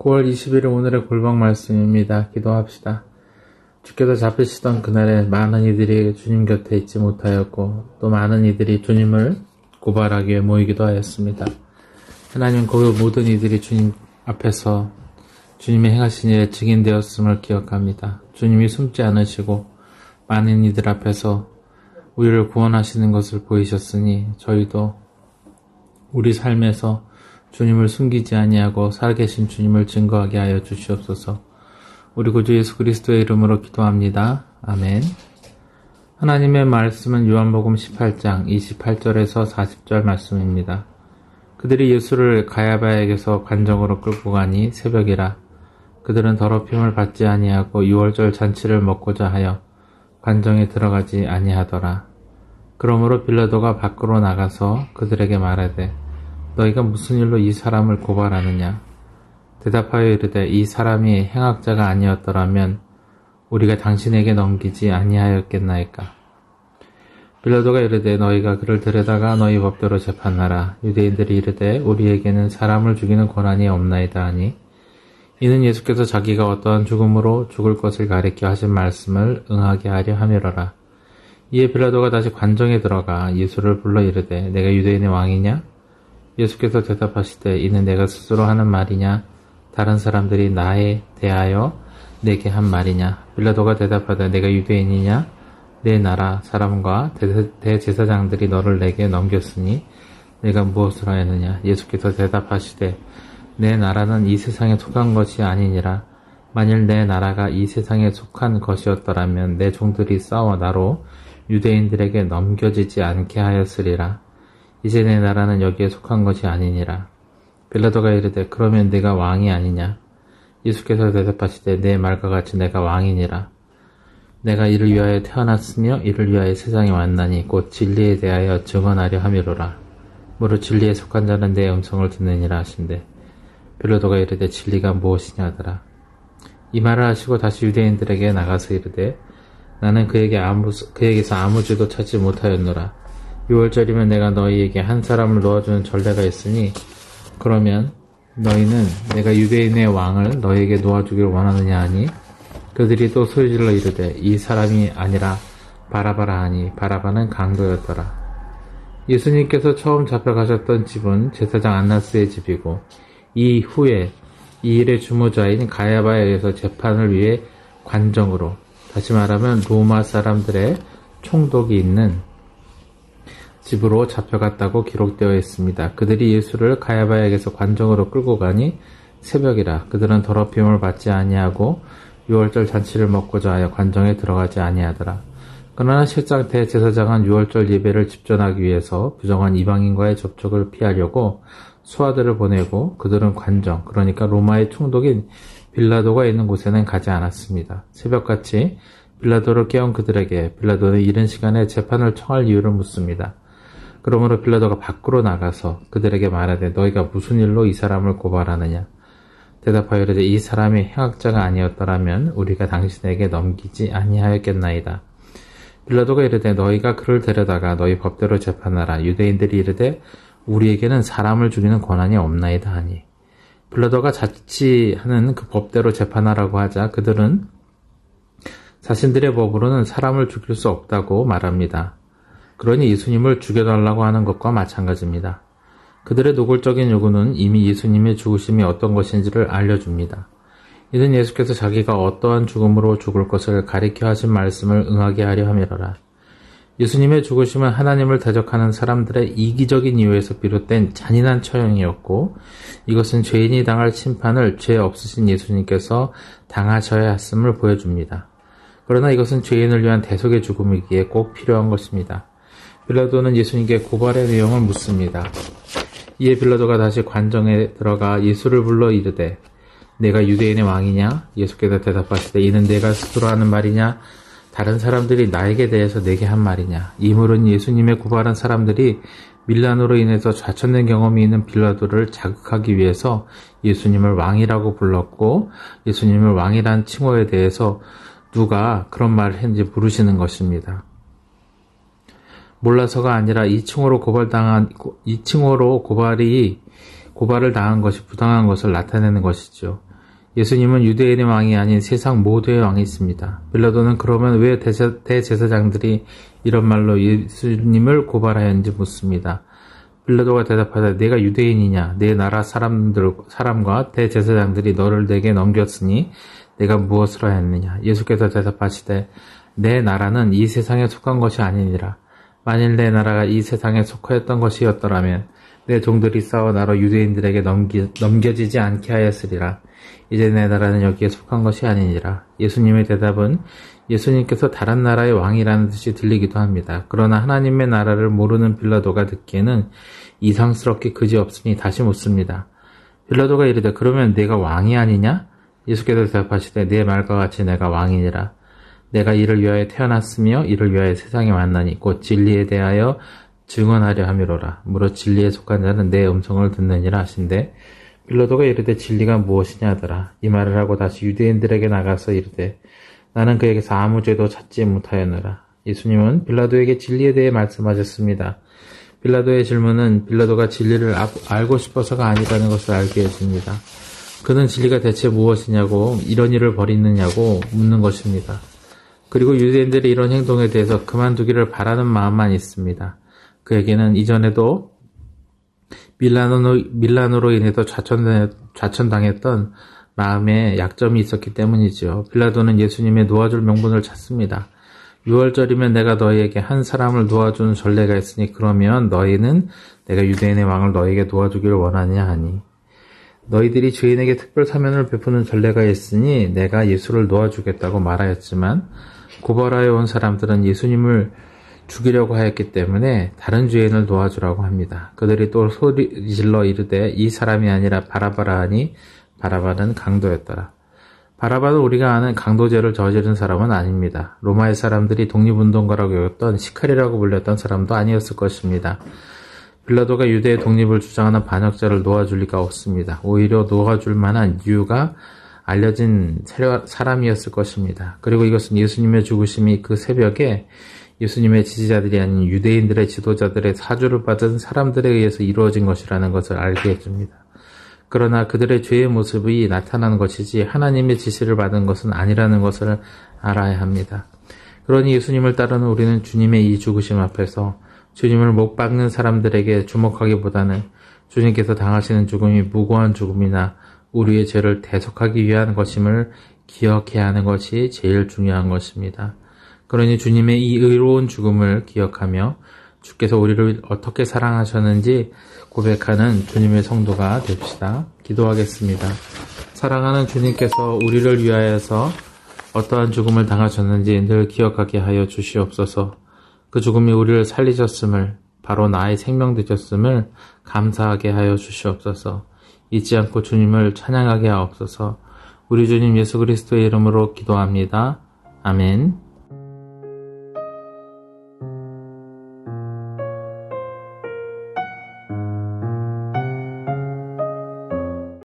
9월 20일 오늘의 골방 말씀입니다. 기도합시다. 주께서 잡히시던 그날에 많은 이들이 주님 곁에 있지 못하였고 또 많은 이들이 주님을 고발하기 위해 모이기도 하였습니다. 하나님, 그 모든 이들이 주님 앞에서 주님의 행하신 일에 증인되었음을 기억합니다. 주님이 숨지 않으시고 많은 이들 앞에서 우리를 구원하시는 것을 보이셨으니 저희도 우리 삶에서 주님을 숨기지 아니하고 살아계신 주님을 증거하게 하여 주시옵소서. 우리 구주 예수 그리스도의 이름으로 기도합니다. 아멘. 하나님의 말씀은 요한복음 18장 28절에서 40절 말씀입니다. 그들이 예수를 가야바에게서 관정으로 끌고 가니 새벽이라. 그들은 더럽힘을 받지 아니하고 유월절 잔치를 먹고자 하여 관정에 들어가지 아니하더라. 그러므로 빌라도가 밖으로 나가서 그들에게 말하되 너희가 무슨 일로 이 사람을 고발하느냐? 대답하여 이르되 이 사람이 행악자가 아니었더라면 우리가 당신에게 넘기지 아니하였겠나이까? 빌라도가 이르되 너희가 그를 데려다가 너희 법대로 재판하라. 유대인들이 이르되 우리에게는 사람을 죽이는 권한이 없나이다 하니 이는 예수께서 자기가 어떠한 죽음으로 죽을 것을 가리켜 하신 말씀을 응하게 하려 함이로라. 이에 빌라도가 다시 관정에 들어가 예수를 불러 이르되 내가 유대인의 왕이냐? 예수께서 대답하시되 이는 내가 스스로 하는 말이냐? 다른 사람들이 나에 대하여 내게 한 말이냐? 빌라도가 대답하되 내가 유대인이냐? 내 나라 사람과 대제사장들이 너를 내게 넘겼으니 내가 무엇을 하였느냐? 예수께서 대답하시되 내 나라는 이 세상에 속한 것이 아니니라. 만일 내 나라가 이 세상에 속한 것이었더라면 내 종들이 싸워 나로 유대인들에게 넘겨지지 않게 하였으리라. 이제 내 나라는 여기에 속한 것이 아니니라. 빌라도가 이르되 그러면 네가 왕이 아니냐? 예수께서 대답하시되 내 말과 같이 내가 왕이니라. 내가 이를 위하여 태어났으며 이를 위하여 세상에 왔나니 곧 진리에 대하여 증언하려 함이로라. 무릇 진리에 속한 자는 내 음성을 듣느니라 하신대. 빌라도가 이르되 진리가 무엇이냐 하더라. 이 말을 하시고 다시 유대인들에게 나가서 이르되 나는 그에게서 아무 죄도 찾지 못하였노라. 6월절이면 내가 너희에게 한 사람을 놓아주는 전례가 있으니 그러면 너희는 내가 유대인의 왕을 너희에게 놓아주기를 원하느냐 하니 그들이 또 소리질러 이르되 이 사람이 아니라 바라바라 하니 바라바는 강도였더라. 예수님께서 처음 잡혀가셨던 집은 제사장 안나스의 집이고 이후에 이 일의 주모자인 가야바에 의해서 재판을 위해 관정으로, 다시 말하면 로마 사람들의 총독이 있는 집으로 잡혀갔다고 기록되어 있습니다. 그들이 예수를 가야바에게서 관정으로 끌고 가니 새벽이라. 그들은 더럽힘을 받지 아니하고 유월절 잔치를 먹고자 하여 관정에 들어가지 아니하더라. 그러나 실상 대제사장은 유월절 예배를 집전하기 위해서 부정한 이방인과의 접촉을 피하려고 수하들을 보내고 그들은 관정, 그러니까 로마의 총독인 빌라도가 있는 곳에는 가지 않았습니다. 새벽같이 빌라도를 깨운 그들에게 빌라도는 이른 시간에 재판을 청할 이유를 묻습니다. 그러므로 빌라도가 밖으로 나가서 그들에게 말하되 너희가 무슨 일로 이 사람을 고발하느냐? 대답하여 이르되 이 사람이 행악자가 아니었더라면 우리가 당신에게 넘기지 아니하였겠나이다. 빌라도가 이르되 너희가 그를 데려다가 너희 법대로 재판하라. 유대인들이 이르되 우리에게는 사람을 죽이는 권한이 없나이다 하니 빌라도가 자치하는 그 법대로 재판하라고 하자 그들은 자신들의 법으로는 사람을 죽일 수 없다고 말합니다. 그러니 예수님을 죽여달라고 하는 것과 마찬가지입니다. 그들의 노골적인 요구는 이미 예수님의 죽으심이 어떤 것인지를 알려줍니다. 이는 예수께서 자기가 어떠한 죽음으로 죽을 것을 가리켜 하신 말씀을 응하게 하려 함이로라. 예수님의 죽으심은 하나님을 대적하는 사람들의 이기적인 이유에서 비롯된 잔인한 처형이었고 이것은 죄인이 당할 심판을 죄 없으신 예수님께서 당하셔야 했음을 보여줍니다. 그러나 이것은 죄인을 위한 대속의 죽음이기에 꼭 필요한 것입니다. 빌라도는 예수님께 고발의 내용을 묻습니다. 이에 빌라도가 다시 관정에 들어가 예수를 불러 이르되 내가 유대인의 왕이냐? 예수께서 대답하시되 이는 내가 스스로 하는 말이냐? 다른 사람들이 나에게 대해서 내게 한 말이냐? 이 물은 예수님의 고발한 사람들이 밀란으로 인해서 좌천된 경험이 있는 빌라도를 자극하기 위해서 예수님을 왕이라고 불렀고 예수님을 왕이란 칭호에 대해서 누가 그런 말을 했는지 물으시는 것입니다. 몰라서가 아니라 이 칭호로 고발을 당한 것이 부당한 것을 나타내는 것이죠. 예수님은 유대인의 왕이 아닌 세상 모두의 왕이십니다. 빌라도는 그러면 왜 대제사장들이 이런 말로 예수님을 고발하였는지 묻습니다. 빌라도가 대답하되 내가 유대인이냐? 내 나라 사람과 대제사장들이 너를 내게 넘겼으니 내가 무엇을 하였느냐? 예수께서 대답하시되 내 나라는 이 세상에 속한 것이 아니니라. 만일 내 나라가 이 세상에 속하였던 것이었더라면 내 종들이 싸워 나로 유대인들에게 넘겨지지 않게 하였으리라. 이제 내 나라는 여기에 속한 것이 아니니라. 예수님의 대답은 예수님께서 다른 나라의 왕이라는 듯이 들리기도 합니다. 그러나 하나님의 나라를 모르는 빌라도가 듣기에는 이상스럽게 그지없으니 다시 묻습니다. 빌라도가 이르되 그러면 내가 왕이 아니냐? 예수께서 대답하시되 내 말과 같이 내가 왕이니라. 내가 이를 위하여 태어났으며 이를 위하여 세상에 왔나니 곧 진리에 대하여 증언하려 함이로라. 무릇 진리에 속한 자는 내 음성을 듣느니라 하신대 빌라도가 이르되 진리가 무엇이냐 하더라. 이 말을 하고 다시 유대인들에게 나가서 이르되 나는 그에게서 아무 죄도 찾지 못하였노라. 예수님은 빌라도에게 진리에 대해 말씀하셨습니다. 빌라도의 질문은 빌라도가 진리를 알고 싶어서가 아니라는 것을 알게 해줍니다. 그는 진리가 대체 무엇이냐고 이런 일을 벌이느냐고 묻는 것입니다. 그리고 유대인들의 이런 행동에 대해서 그만두기를 바라는 마음만 있습니다. 그에게는 이전에도 밀란으로 인해서 좌천당했던 마음에 약점이 있었기 때문이죠. 빌라도는 예수님의 놓아줄 명분을 찾습니다. 6월절이면 내가 너희에게 한 사람을 놓아주는 전례가 있으니 그러면 너희는 내가 유대인의 왕을 너희에게 놓아주기를 원하느냐 하니 너희들이 죄인에게 특별 사면을 베푸는 전례가 있으니 내가 예수를 놓아주겠다고 말하였지만 고발하여 온 사람들은 예수님을 죽이려고 하였기 때문에 다른 죄인을 놓아주라고 합니다. 그들이 또 소리질러 이르되 이 사람이 아니라 바라바라 하니 바라바는 강도였더라. 바라바는 우리가 아는 강도죄를 저지른 사람은 아닙니다. 로마의 사람들이 독립운동가라고 여겼던 시칼이라고 불렸던 사람도 아니었을 것입니다. 빌라도가 유대의 독립을 주장하는 반역자를 놓아줄 리가 없습니다. 오히려 놓아줄 만한 이유가 알려진 사람이었을 것입니다. 그리고 이것은 예수님의 죽으심이 그 새벽에 예수님의 지지자들이 아닌 유대인들의 지도자들의 사주를 받은 사람들에 의해서 이루어진 것이라는 것을 알게 해줍니다. 그러나 그들의 죄의 모습이 나타나는 것이지 하나님의 지시를 받은 것은 아니라는 것을 알아야 합니다. 그러니 예수님을 따르는 우리는 주님의 이 죽으심 앞에서 주님을 못 박는 사람들에게 주목하기보다는 주님께서 당하시는 죽음이 무고한 죽음이나 우리의 죄를 대속하기 위한 것임을 기억해야 하는 것이 제일 중요한 것입니다. 그러니 주님의 이 의로운 죽음을 기억하며 주께서 우리를 어떻게 사랑하셨는지 고백하는 주님의 성도가 됩시다. 기도하겠습니다. 사랑하는 주님께서 우리를 위하여서 어떠한 죽음을 당하셨는지 늘 기억하게 하여 주시옵소서. 그 죽음이 우리를 살리셨음을, 바로 나의 생명 되셨음을 감사하게 하여 주시옵소서. 잊지 않고 주님을 찬양하게 하옵소서. 우리 주님 예수 그리스도의 이름으로 기도합니다. 아멘.